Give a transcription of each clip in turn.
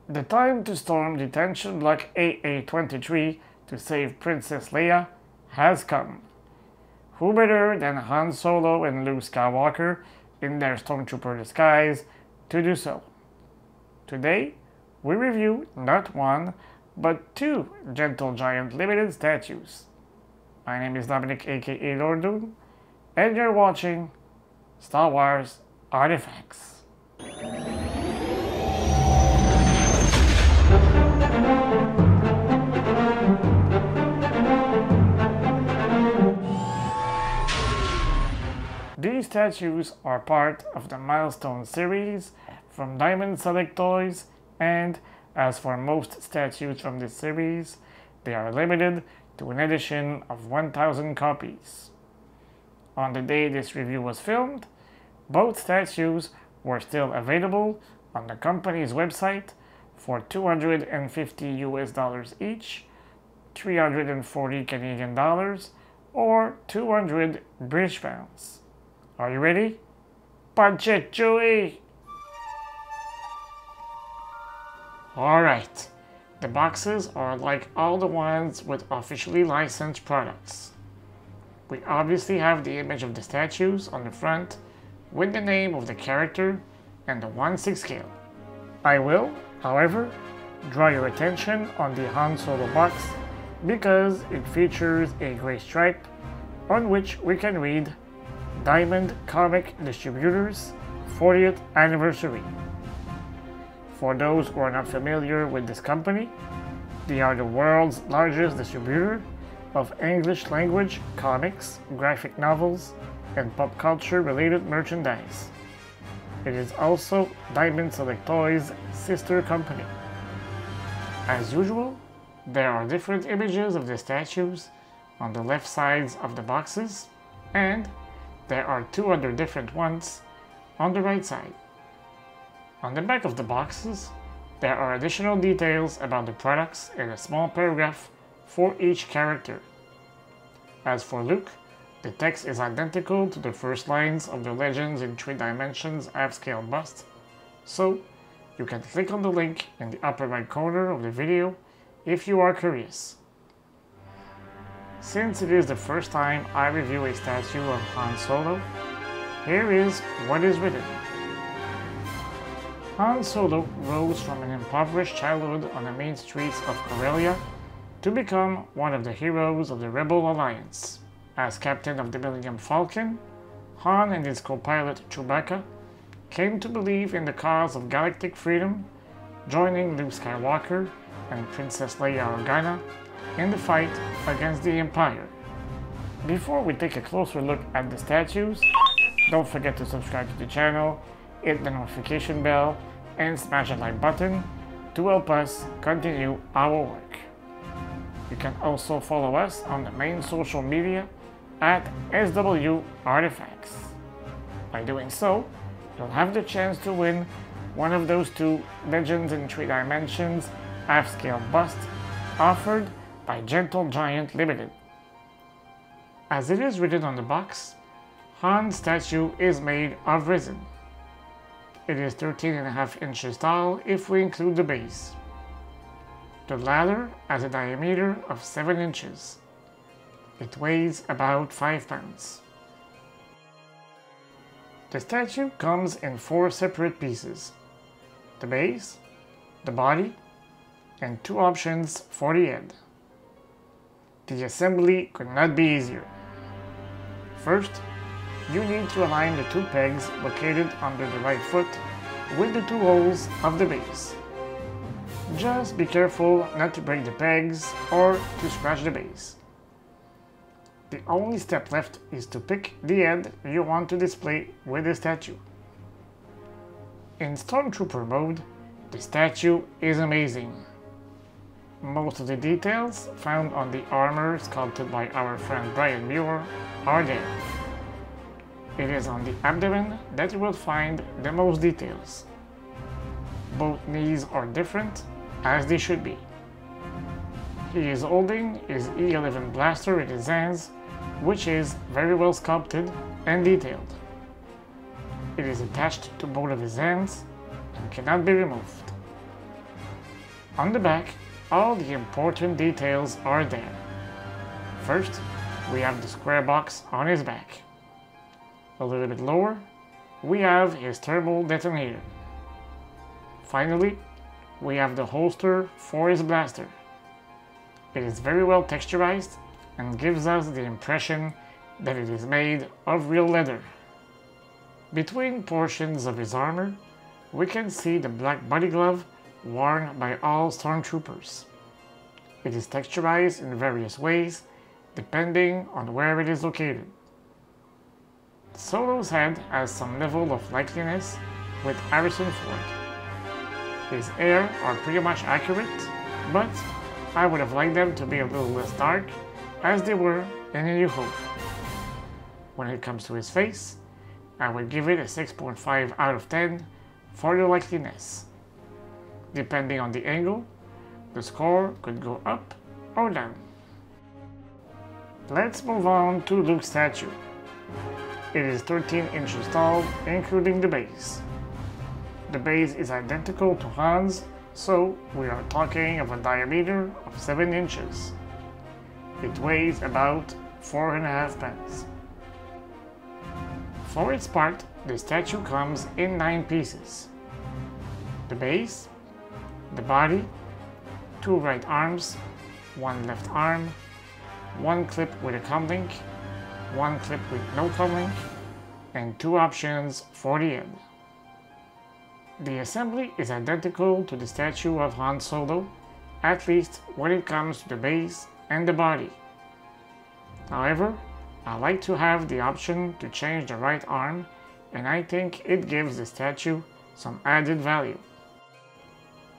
The time to storm detention block AA-23 to save Princess Leia has come. Who better than Han Solo and Luke Skywalker in their Stormtrooper disguise to do so? Today, we review not one, but two Gentle Giant Ltd statues. My name is Dominic aka Lord Doom, and you're watching Star Wars Artifacts. These statues are part of the Milestones series from Diamond Select Toys, and as for most statues from this series, they are limited to an edition of 1,000 copies. On the day this review was filmed, both statues were still available on the company's website for $250 each, 340 Canadian dollars, or 200 British pounds. Are you ready? Punch it, Chewie! Alright, the boxes are like all the ones with officially licensed products. We obviously have the image of the statues on the front with the name of the character and the 1/6 scale. I will, however, draw your attention on the Han Solo box because it features a gray stripe on which we can read Diamond Comic Distributors 40th Anniversary. For those who are not familiar with this company, they are the world's largest distributor of English language comics, graphic novels, and pop culture related merchandise. It is also Diamond Select Toys' sister company. As usual, there are different images of the statues on the left sides of the boxes, and there are two other different ones on the right side. On the back of the boxes, there are additional details about the products in a small paragraph for each character. As for Luke, the text is identical to the first lines of the Legends in 3 Dimensions half-scale bust, so you can click on the link in the upper right corner of the video if you are curious. Since it is the first time I review a statue of Han Solo, here is what is written. Han Solo rose from an impoverished childhood on the main streets of Corellia to become one of the heroes of the Rebel Alliance. As captain of the Millennium Falcon, Han and his co-pilot Chewbacca came to believe in the cause of galactic freedom, joining Luke Skywalker and Princess Leia Organa in the fight against the Empire. Before we take a closer look at the statues, don't forget to subscribe to the channel, hit the notification bell, and smash the like button to help us continue our work. You can also follow us on the main social media at SW Artefacts. By doing so, you'll have the chance to win one of those two Legends in 3 Dimensions half-scale busts offered by Gentle Giant Ltd. As it is written on the box, Han's statue is made of resin. It is 13.5 inches tall if we include the base. The ladder has a diameter of 7 inches. It weighs about 5 pounds. The statue comes in 4 separate pieces: the base, the body, and 2 options for the head. The assembly could not be easier. First, you need to align the 2 pegs located under the right foot with the 2 holes of the base. Just be careful not to break the pegs or to scratch the base. The only step left is to pick the head you want to display with the statue. In Stormtrooper mode, the statue is amazing. Most of the details found on the armor sculpted by our friend Brian Muir are there. It is on the abdomen that you will find the most details. Both knees are different, as they should be. He is holding his E11 blaster in his hands, which is very well sculpted and detailed. It is attached to both of his hands and cannot be removed. On the back, all the important details are there. First, we have the square box on his back. A little bit lower, we have his thermal detonator. Finally, we have the holster for his blaster. It is very well texturized and gives us the impression that it is made of real leather. Between portions of his armor, we can see the black body glove worn by all Stormtroopers. It is texturized in various ways, depending on where it is located. Solo's head has some level of likeliness with Harrison Ford. His hair are pretty much accurate, but I would have liked them to be a little less dark, as they were in A New Hope. When it comes to his face, I would give it a 6.5 out of 10 for the likeliness. Depending on the angle, the score could go up or down. Let's move on to Luke's statue. It is 13 inches tall, including the base. The base is identical to Han's, so we are talking of a diameter of 7 inches. It weighs about 4.5 pounds. For its part, the statue comes in 9 pieces. The base, the body, 2 right arms, 1 left arm, 1 clip with a comlink, 1 clip with no comlink, and 2 options for the head. The assembly is identical to the statue of Han Solo, at least when it comes to the base and the body. However, I like to have the option to change the right arm, and I think it gives the statue some added value.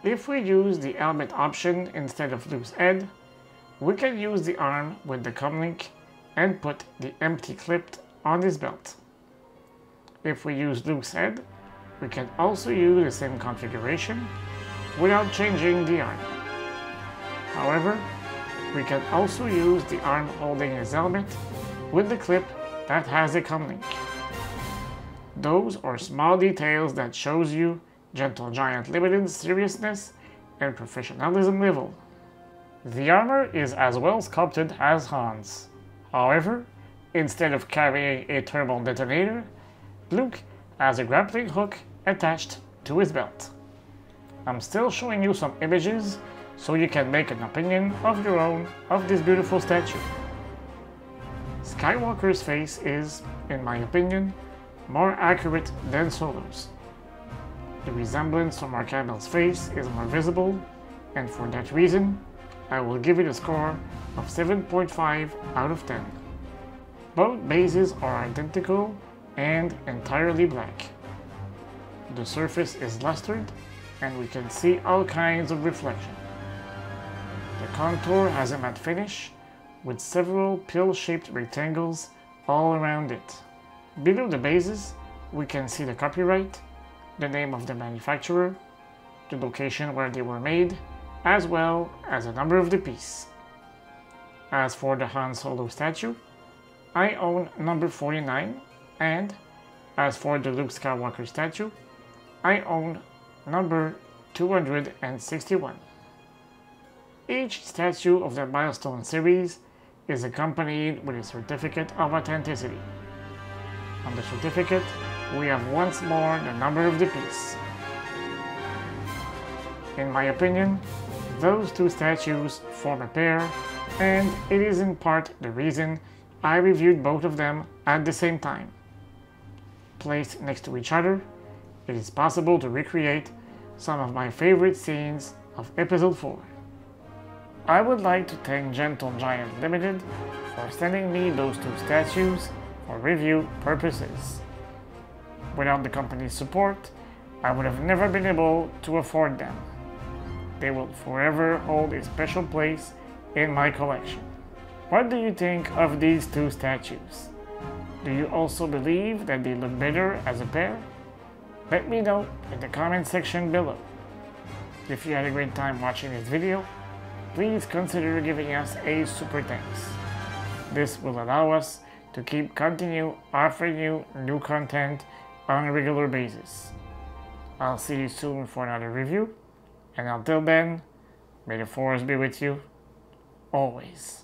If we use the helmet option instead of Luke's head, we can use the arm with the comlink and put the empty clip on his belt. If we use Luke's head, we can also use the same configuration without changing the arm. However, we can also use the arm holding his helmet with the clip that has a comlink. Those are small details that shows you Gentle Giant Ltd's seriousness and professionalism level. The armor is as well sculpted as Han's. However, instead of carrying a thermal detonator, Luke has a grappling hook attached to his belt. I'm still showing you some images so you can make an opinion of your own of this beautiful statue. Skywalker's face is, in my opinion, more accurate than Solo's. The resemblance to Mark Hamill's face is more visible, and for that reason, I will give it a score of 7.5 out of 10. Both bases are identical and entirely black. The surface is lustered, and we can see all kinds of reflection. The contour has a matte finish, with several pill-shaped rectangles all around it. Below the bases, we can see the copyright, the name of the manufacturer, the location where they were made, as well as the number of the piece. As for the Han Solo statue, I own number 49, and as for the Luke Skywalker statue, I own number 261. Each statue of the Milestone series is accompanied with a certificate of authenticity. On the certificate, we have once more the number of the piece. In my opinion, those two statues form a pair, and it is in part the reason I reviewed both of them at the same time. Placed next to each other, it is possible to recreate some of my favorite scenes of Episode 4. I would like to thank Gentle Giant Ltd for sending me those two statues for review purposes. Without the company's support, I would have never been able to afford them. They will forever hold a special place in my collection. What do you think of these two statues? Do you also believe that they look better as a pair? Let me know in the comment section below. If you had a great time watching this video, please consider giving us a super thanks. This will allow us to continue offering you new content on a regular basis. I'll see you soon for another review, and until then, May the Force be with you, always.